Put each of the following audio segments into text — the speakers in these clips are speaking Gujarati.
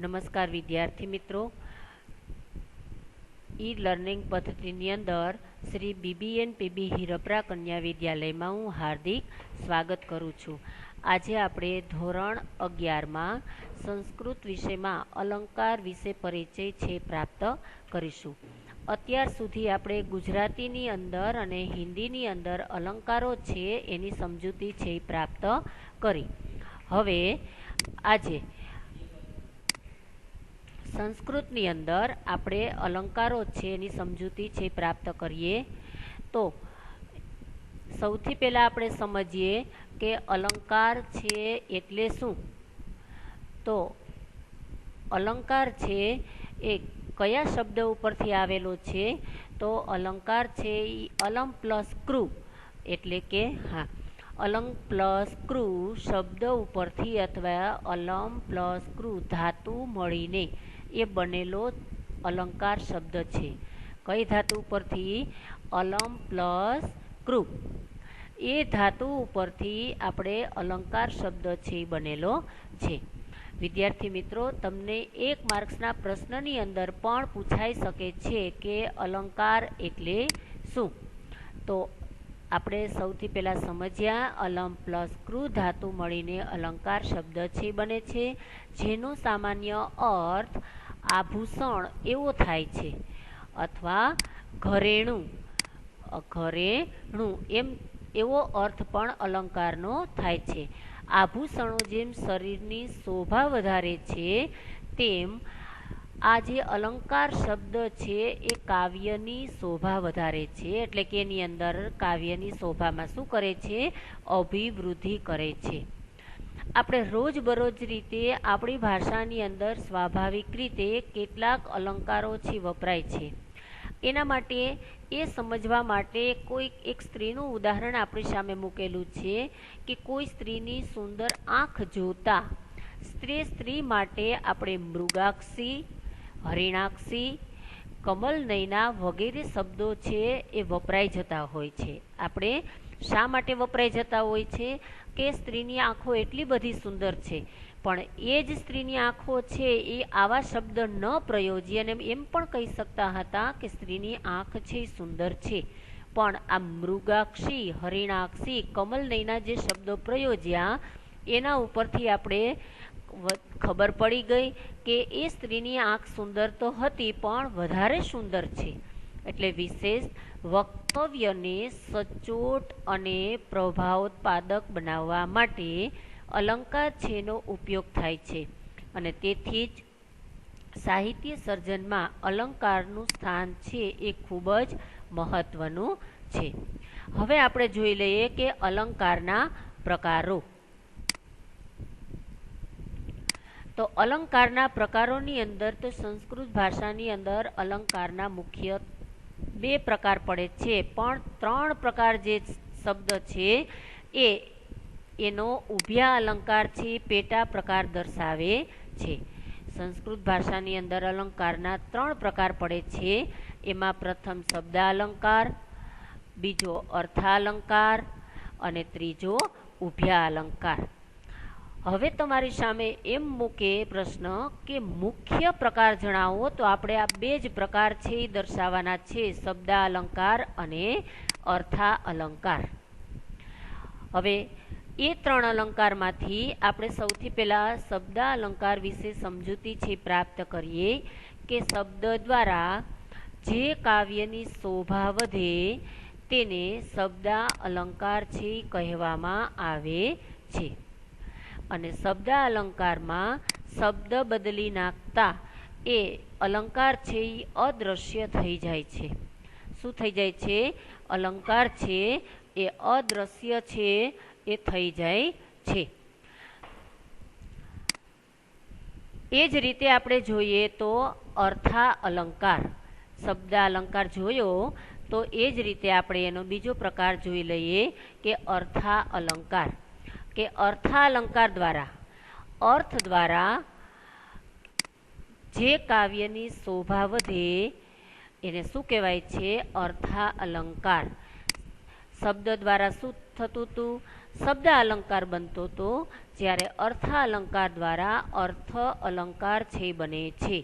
નમસ્કાર વિદ્યાર્થી મિત્રો, ઈ લર્નિંગ પદ્ધતિની અંદર શ્રી બીબીએન પીબી હિરપરા કન્યા વિદ્યાલયમાં હું હાર્દિક સ્વાગત કરું છું। આજે આપણે ધોરણ 11માં સંસ્કૃત વિષયમાં અલંકાર વિશે પરિચય છે પ્રાપ્ત કરીશું। અત્યાર સુધી આપણે ગુજરાતીની અંદર અને હિન્દીની અંદર અલંકારો છે એની સમજૂતી છે પ્રાપ્ત કરી। હવે આજે સંસ્કૃતની અંદર આપણે અલંકારો છે એની સમજૂતી છે પ્રાપ્ત કરીએ। તો સૌથી પહેલાં આપણે સમજીએ કે અલંકાર છે એટલે શું। તો અલંકાર છે એ કયા શબ્દ ઉપરથી આવેલો છે? તો અલંકાર છે એ અલમ પ્લસ ક્રુ એટલે કે અલંગ પ્લસ ક્રુ શબ્દ ઉપરથી અથવા અલમ પ્લસ ક્રુ ધાતુ મળીને એ બનેલો અલંકાર શબ્દ છે। કઈ ધાતુ ઉપરથી? અલમ પ્લસ ક્રુ એ ધાતુ ઉપરથી આપણે અલંકાર શબ્દ છે બનેલો છે। વિદ્યાર્થી મિત્રો, તમને 1 માર્ક્સના પ્રશ્નની અંદર પણ પૂછાઈ શકે છે કે અલંકાર એટલે શું। તો આપણે સૌથી પહેલાં સમજ્યા અલમ પ્લસ ક્રુ ધાતુ મળીને અલંકાર શબ્દ છે બને છે, જેનો સામાન્ય અર્થ આભૂષણ એવો થાય છે અથવા ઘરેણું એમ એવો અર્થ પણ અલંકારનો થાય છે। આભૂષણો જેમ શરીરની શોભા વધારે છે, તેમ આ જે અલંકાર શબ્દ છે એ કાવ્યની શોભા વધારે છે। એટલે કે એની અંદર કાવ્યની શોભામાં શું કરે છે? અભિવૃદ્ધિ કરે છે। આપણે રોજબરોજ રીતે આપણી ભાષાની અંદર સ્વાભાવિક રીતે કેટલાક અલંકારો છે વપરાય છે। એના માટે એ સમજવા માટે એક સ્ત્રીનું ઉદાહરણ આપણી સામે મૂકેલું છે કે કોઈ સ્ત્રીની સુંદર આંખ જોતા સ્ત્રી માટે આપણે મૃગાક્ષી, હરિણાક્ષી, કમલનયના વગેરે શબ્દો છે એ વપરાઈ જતા હોય છે। આપણે શા માટે વપરાઈ જતા હોય છે? કે સ્ત્રીની આંખો એટલી બધી સુંદર છે, પણ એ જ સ્ત્રીની આંખો છે એ આવા શબ્દ ન પ્રયોજી અને એમ પણ કહી શકતા હતા કે સ્ત્રીની આંખ છે એ સુંદર છે, પણ આ મૃગાક્ષી, હરિણાક્ષી, કમલનયના જે શબ્દો પ્રયોજ્યા એના ઉપરથી આપણે ખબર પડી ગઈ કે એ સ્ત્રીની આંખ સુંદર તો હતી પણ વધારે સુંદર છે। એટલે વિશેષ વક્તવ્યને સચોટ અને પ્રભાવોત્પાદક બનાવવા માટે અલંકાર છેનો ઉપયોગ થાય છે અને તેથી જ સાહિત્ય સર્જનમાં અલંકારનું સ્થાન છે એ ખૂબ જ મહત્વનું છે। હવે આપણે જોઈ લઈએ કે અલંકારના પ્રકારો। તો અલંકારના પ્રકારોની અંદર તો સંસ્કૃત ભાષાની અંદર અલંકારના મુખ્ય 2 પ્રકાર પડે છે, પણ 3 પ્રકાર જે શબ્દ છે એનો ઉભ્યા અલંકાર છે પેટા પ્રકાર દર્શાવે છે। સંસ્કૃત ભાષાની અંદર અલંકારના 3 પ્રકાર પડે છે। એમાં પ્રથમ શબ્દાલંકાર, બીજો અર્થાલંકાર અને ત્રીજો ઉભ્યા અલંકાર। હવે તમારી સામે એમ મૂકે પ્રશ્ન કે મુખ્ય પ્રકાર જણાવો, તો આપણે આ 2 જ પ્રકાર છે એ દર્શાવવાના છે, શબ્દાલંકાર અને અર્થા અલંકાર। હવે એ 3 અલંકારમાંથી આપણે સૌથી પહેલાં શબ્દાલંકાર વિશે સમજૂતી છે પ્રાપ્ત કરીએ કે શબ્દ દ્વારા જે કાવ્યની શોભા વધે તેને શબ્દાલંકાર છે કહેવામાં આવે છે। અને શબ્દાલંકારમાં શબ્દ બદલી નાખતા એ અલંકાર છે એ અદ્રશ્ય થઈ જાય છે। શું થઈ જાય છે? અલંકાર છે એ અદ્રશ્ય છે એ થઈ જાય છે। એ જ રીતે આપણે જોઈએ તો અર્થા અલંકાર, શબ્દાલંકાર જોયો તો એ જ રીતે આપણે એનો બીજો પ્રકાર જોઈ લઈએ કે અર્થા અલંકાર। કે અર્થાલંકાર દ્વારા અર્થ દ્વારા જે કાવ્યની શોભા વધે એને શું કહેવાય છે? અર્થા અલંકાર। શબ્દ દ્વારા શું થતું હતું? શબ્દ અલંકાર બનતો હતો, જ્યારે અર્થાલંકાર દ્વારા અર્થ અલંકાર છે બને છે.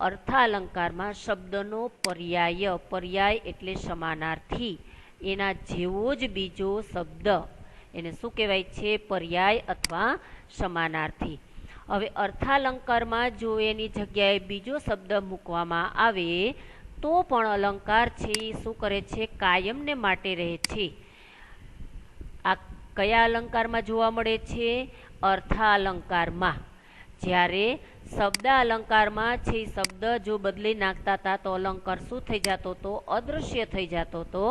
અર્થાલંકારમાં શબ્દનો પર્યાય, પર્યાય એટલે સમાનાર્થી, એના જેવો જ બીજો શબ્દ, એને શું કહેવાય છે? પર્યાય અથવા સમાનાર્થી. હવે અર્થાલંકારમાં જો એની જગ્યાએ બીજો શબ્દ મૂકવામાં આવે તો પણ અલંકાર છે એ શું કરે છે? કાયમને માટે રહે છે. આ કયા અલંકારમાં જોવા મળે છે? અર્થાલંકારમાં. જ્યારે શબ્દ અલંકારમાં છે શબ્દ જો બદલી નાખતા હતા તો અલંકાર શું થઈ જતો હતો? અદૃશ્ય થઈ જતો હતો.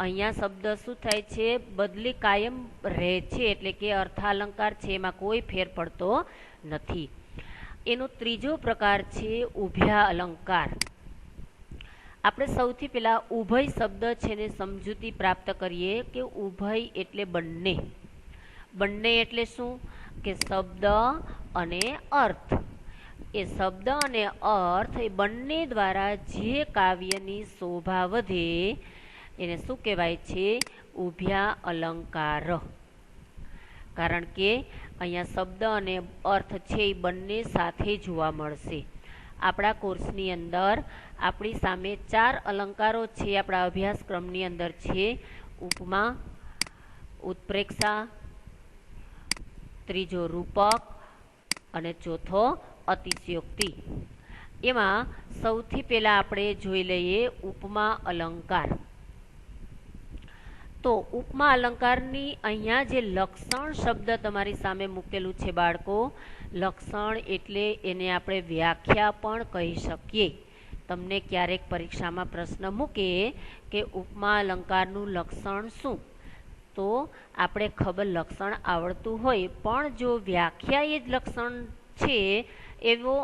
અહીંયા શબ્દ શું થાય છે? બદલી કાયમ રહે છે, એટલે કે અર્થાલંકાર છે એમાં કોઈ ફેર પડતો નથી. એનો ત્રીજો પ્રકાર છે ઉભયા અલંકાર. આપણે સૌથી પહેલા ઉભય શબ્દ છે ને સમજૂતી પ્રાપ્ત કરીએ કે ઉભય એટલે બંને. બંને એટલે શું? કે શબ્દ અને અર્થ. એ શબ્દ અને અર્થ એ બંને દ્વારા જે કાવ્યની શોભા વધે એને શું કહેવાય છે? ઉભયા અલંકાર. કારણ કે અહીંયા શબ્દ અને અર્થ છે એ બંને સાથે જોવા મળશે. આપણા કોર્સની અંદર આપણી સામે 4 અલંકારો છે, આપણા અભ્યાસક્રમની અંદર છે. ઉપમા, ઉત્પ્રેક્ષા, ત્રીજો રૂપક અને ચોથો અતિશયોક્તિ. એમાં સૌથી પહેલા આપણે જોઈ લઈએ ઉપમા અલંકાર. તો ઉપમા અલંકારની અહીંયા જે લક્ષણ શબ્દ તમારી સામે મૂકેલું છે બાળકો, લક્ષણ એટલે એને આપણે વ્યાખ્યા પણ કહી શકીએ. તમને ક્યારેક પરીક્ષામાં પ્રશ્ન મૂકે કે ઉપમા અલંકારનું લક્ષણ શું, તો આપણે ખબર લક્ષણ આવડતું હોય પણ જો વ્યાખ્યા એ જ લક્ષણ છે એવો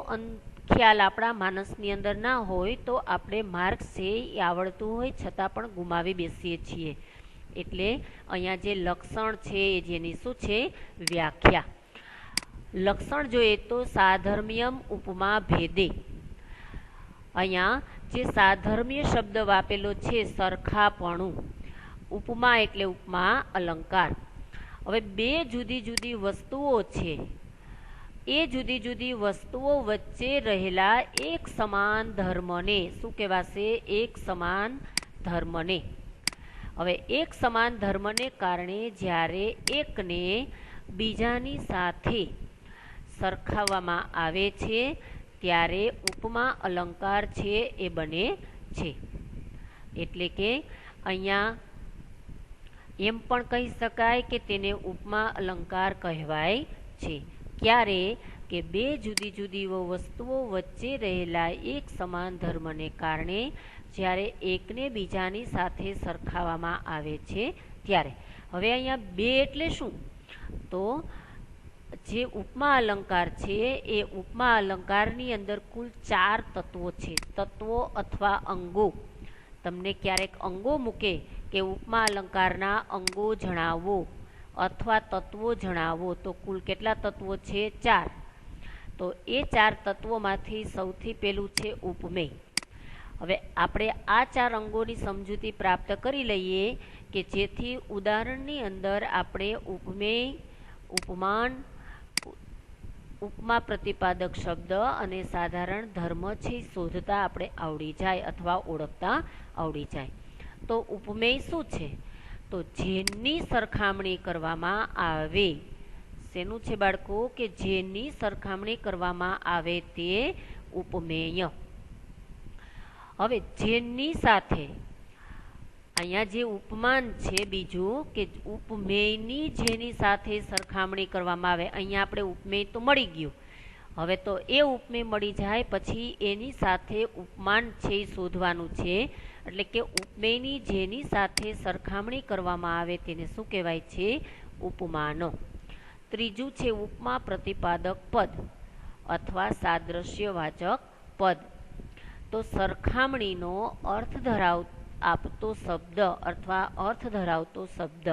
ખ્યાલ આપણા માનસની અંદર ના હોય તો આપણે માર્ક્સ છે એ આવડતું હોય છતાં પણ ગુમાવી બેસીએ છીએ. એટલે અહીંયા જે લક્ષણ છે એ જેની શું છે? વ્યાખ્યા. લક્ષણ જોઈએ તો સાધર્મ્યમ ઉપમા ભેદે. અહીંયા જે સાધર્મ્ય શબ્દ વાપેલો છે સરખાપણું. ઉપમા એટલે ઉપમા અલંકાર. હવે બે જુદી જુદી વસ્તુઓ છે, એ જુદી જુદી વસ્તુઓ વચ્ચે રહેલા એક સમાન ધર્મને શું કહેવાશે? એક સમાન ધર્મને. હવે એક સમાન ધર્મને કારણે જ્યારે એકને બીજાની સાથે સરખાવવામાં આવે છે ત્યારે ઉપમા અલંકાર છે એ બને છે. એટલે કે અહીંયા એમ પણ કહી શકાય કે તેને ઉપમા અલંકાર કહેવાય છે. ક્યારે? કે બે જુદી જુદી વસ્તુઓ વચ્ચે રહેલા એક સમાન ધર્મને કારણે જ્યારે એકને બીજાની સાથે સરખાવવામાં આવે છે ત્યારે. હવે અહીંયા બે એટલે શું? તો જે ઉપમા અલંકાર છે એ ઉપમા અલંકારની અંદર કુલ 4 તત્વો છે. તત્વો અથવા અંગો. તમને ક્યારેક અંગો મૂકે કે ઉપમા અલંકારના અંગો જણાવો અથવા તત્વો જણાવો, તો કુલ કેટલા તત્વો છે? 4. તો એ 4 તત્વોમાંથી સૌથી પહેલું છે ઉપમેય. હવે આપણે આ 4 અંગોની સમજૂતી પ્રાપ્ત કરી લઈએ કે જેથી ઉદાહરણની અંદર આપણે ઉપમેય, ઉપમાન, ઉપમા પ્રતિપાદક શબ્દ અને સાધારણ ધર્મ છે શોધતા આપણે આવડી જાય અથવા ઓળખતા આવડી જાય. તો ઉપમેય શું છે? તો જેની સરખામણી કરવામાં આવે. શેનું છે બાળકો? કે જેની સરખામણી કરવામાં આવે તે ઉપમેય. હવે જેની સાથે અહીંયા જે ઉપમાન છે બીજું કે ઉપમેયની જેની સાથે સરખામણી કરવામાં આવે. અહીંયા આપણે ઉપમેય તો મળી ગયું. હવે તો એ ઉપમેય મળી જાય પછી એની સાથે ઉપમાન છે એ શોધવાનું છે. એટલે કે ઉપમેયની જેની સાથે સરખામણી કરવામાં આવે તેને શું કહેવાય છે? ઉપમાનો. ત્રીજું છે ઉપમા પ્રતિપાદક પદ અથવા સાદ્રશ્યવાચક પદ. તો સરખામણીનો અર્થ આપતો શબ્દ અથવા અર્થ ધરાવતો શબ્દ.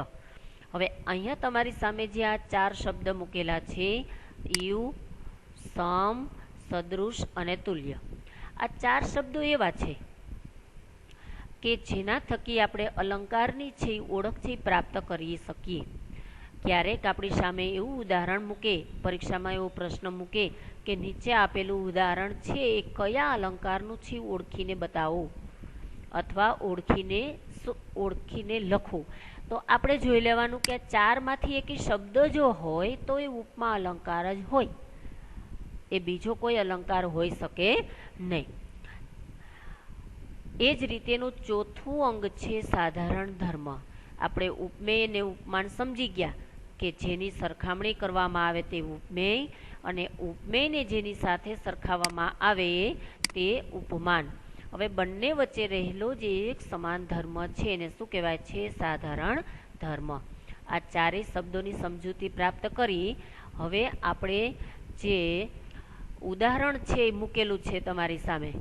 હવે અહીંયા તમારી સામે જે આ 4 શબ્દ મૂકેલા છે, યુ, સમ, સદૃશ અને તુલ્ય. આ 4 શબ્દો એવા છે કે જેના થકી આપણે અલંકારની છે ઓળખ છે પ્રાપ્ત કરી શકીએ. ક્યારેક આપણી સામે એવું ઉદાહરણ મૂકે, પરીક્ષામાં એવો પ્રશ્ન મૂકે કે નીચે આપેલું ઉદાહરણ છે એ કયા અલંકારનું છે ઓળખીને બતાવો અથવા ઓળખીને લખો. તો આપણે જોઈ લેવાનું કે આ ચારમાંથી એક શબ્દ જો હોય તો એ ઉપમા અલંકાર જ હોય, એ બીજો કોઈ અલંકાર હોઈ શકે નહીં. એ જ રીતેનું ચોથું અંગ છે સાધારણ ધર્મ. આપણે ઉપમેય અને ઉપમાન સમજી ગયા કે જેની સરખામણી કરવામાં આવે તે ઉપમેય અને ઉપમેયને જેની સાથે સરખાવવામાં આવે તે ઉપમાન. હવે બંને વચ્ચે રહેલો જે એક સમાન ધર્મ છે એને શું કહેવાય છે? સાધારણ ધર્મ. આ ચારેય શબ્દોની સમજૂતી પ્રાપ્ત કરી હવે આપણે જે ઉદાહરણ છે એ મૂકેલું છે તમારી સામે,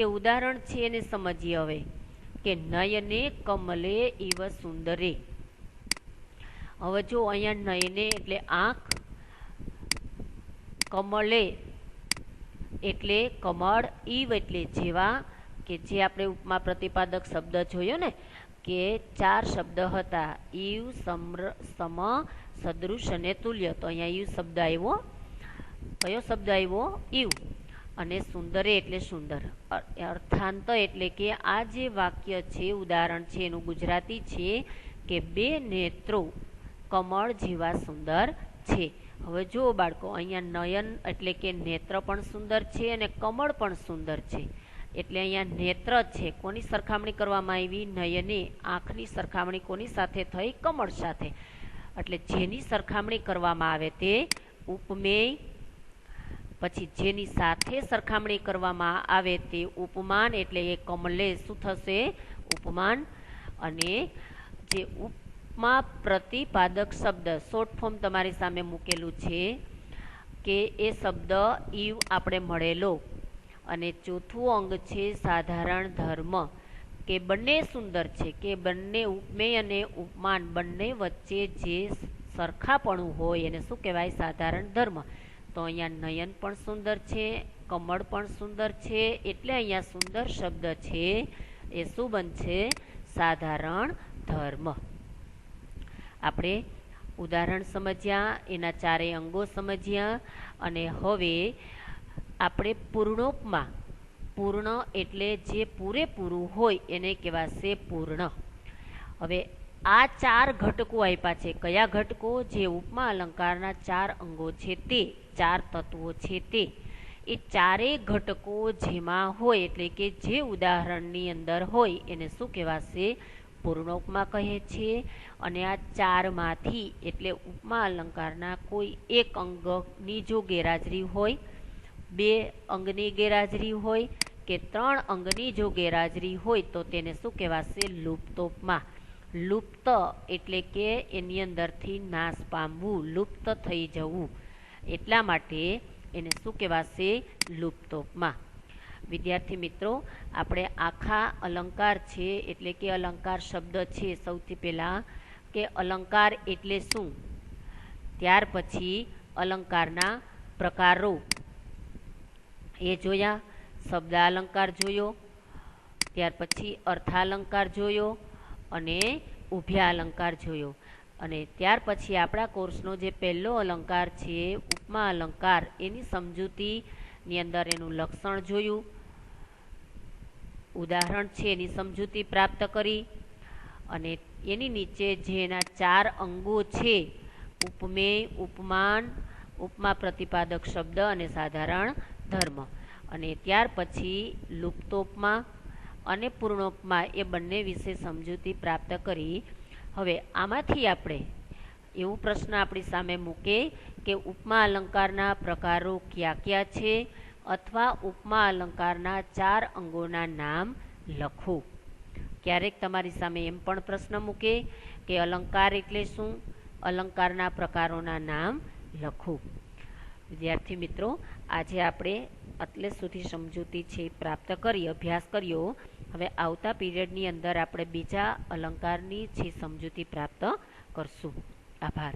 એ ઉદાહરણ છે એને સમજીએ હવે કે નયને કમલે ઇવ સુંદરે. હવે જો અહીંયા નયને એટલે આંખ, કમલે એટલે કમળ, ઈવ એટલે જેવા, કે જે આપણે ઉપમા પ્રતિપાદક શબ્દ જોયો ને કે ચાર શબ્દ હતા, ઈવ, સમ, સદૃશ અને તુલ્ય. તો અહીંયા ઈવ શબ્દ આવ્યો. કયો શબ્દ આવ્યો? ઈવ. અને સુંદરે એટલે સુંદર. અર્થાંત એટલે કે આ જે વાક્ય છે, ઉદાહરણ છે, એનું ગુજરાતી છે કે બે નેત્રો કમળ જેવા સુંદર છે. હવે જુઓ બાળકો, અહીંયા નયન એટલે કે નેત્ર પણ સુંદર છે અને કમળ પણ સુંદર છે. એટલે અહીંયા નેત્ર છે, કોની સરખામણી કરવામાં આવી? નયને. આંખની સરખામણી કોની સાથે થઈ? કમળ સાથે. એટલે જેની સરખામણી કરવામાં આવે તે ઉપમેય, પછી જેની સાથે સરખામણી કરવામાં આવે તે ઉપમાન, એટલે એ કમલે શું થશે? ઉપમાન. અને જે ઉપમા પ્રતિપાદક શબ્દ શોર્ટ ફોર્મ તમારી સામે મૂકેલું છે કે એ શબ્દ ઈવ આપણે મળેલો. અને ચોથું અંગ છે સાધારણ ધર્મ, કે બંને સુંદર છે, કે બંને ઉપમેય અને ઉપમાન બંને વચ્ચે જે સરખાપણું હોય એને શું કહેવાય? સાધારણ ધર્મ. તો અહીંયા નયન પણ સુંદર છે, કમળ પણ સુંદર છે, એટલે અહીંયા સુંદર શબ્દ છે એ શું બનશે? સાધારણ ધર્મ. આપણે ઉદાહરણ સમજ્યા, એના ચારેય અંગો સમજ્યા, અને હવે આપણે પૂર્ણોપમા. પૂર્ણ એટલે જે પૂરેપૂરું હોય એને કહેવાશે પૂર્ણ. હવે આ ચાર ઘટકો આપ્યા છે. કયા ઘટકો? જે ઉપમા અલંકારના ચાર અંગો છે તે, ચાર તત્વો છે તે. એ ચારેય ઘટકો જેમાં હોય એટલે કે જે ઉદાહરણની અંદર હોય એને શું કહેવાશે? પૂર્ણોપમા કહે છે. અને આ ચારમાંથી એટલે ઉપમા અલંકારના કોઈ એક અંગની જો ગેરહાજરી હોય, બે અંગની ગેરહાજરી હોય કે ત્રણ અંગની જો ગેરહાજરી હોય તો તેને શું કહેવાશે? લુપ્તોપમા. લુપ્ત એટલે કે એની અંદરથી નાશ પામવું, લુપ્ત થઈ જવું, એટલા માટે એને શું કહેવાશે? લુપ્તોપમા. વિદ્યાર્થી મિત્રો, આપણે આખા અલંકાર છે એટલે કે અલંકાર શબ્દ છે, સૌથી પહેલાં કે અલંકાર એટલે શું, ત્યાર પછી અલંકારના પ્રકારો એ જોયા, શબ્દાલંકાર જોયો, ત્યાર પછી અર્થાલંકાર જોયો અને ઉભય અલંકાર જોયો. અને ત્યાર પછી આપણા કોર્સનો જે પહેલો અલંકાર છે ઉપમા અલંકાર, એની સમજૂતીની અંદર એનું લક્ષણ જોયું, ઉદાહરણ છે એની સમજૂતી પ્રાપ્ત કરી, અને એની નીચે જેના ચાર અંગો છે ઉપમેય, ઉપમાન, ઉપમા પ્રતિપાદક શબ્દ અને સાધારણ ધર્મ, અને ત્યાર પછી લુપ્તોપમા અને પૂર્ણોપમા એ બંને વિશે સમજૂતી પ્રાપ્ત કરી. હવે આમાંથી આપણે એવું પ્રશ્ન આપણી સામે મૂકે કે ઉપમા અલંકારના પ્રકારો કયા કયા છે, અથવા ઉપમા અલંકારના ચાર અંગોના નામ લખો. ક્યારેક તમારી સામે એમ પણ પ્રશ્ન મૂકે કે અલંકાર એટલે શું, અલંકારના પ્રકારોના નામ લખો. વિદ્યાર્થી મિત્રો, આજે આપણે એટલે સુધી સમજૂતી છે પ્રાપ્ત કરી, અભ્યાસ કર્યો. હવે આવતા પીરિયડની અંદર આપણે બીજા અલંકારની છે સમજૂતી પ્રાપ્ત કરશું. આભાર.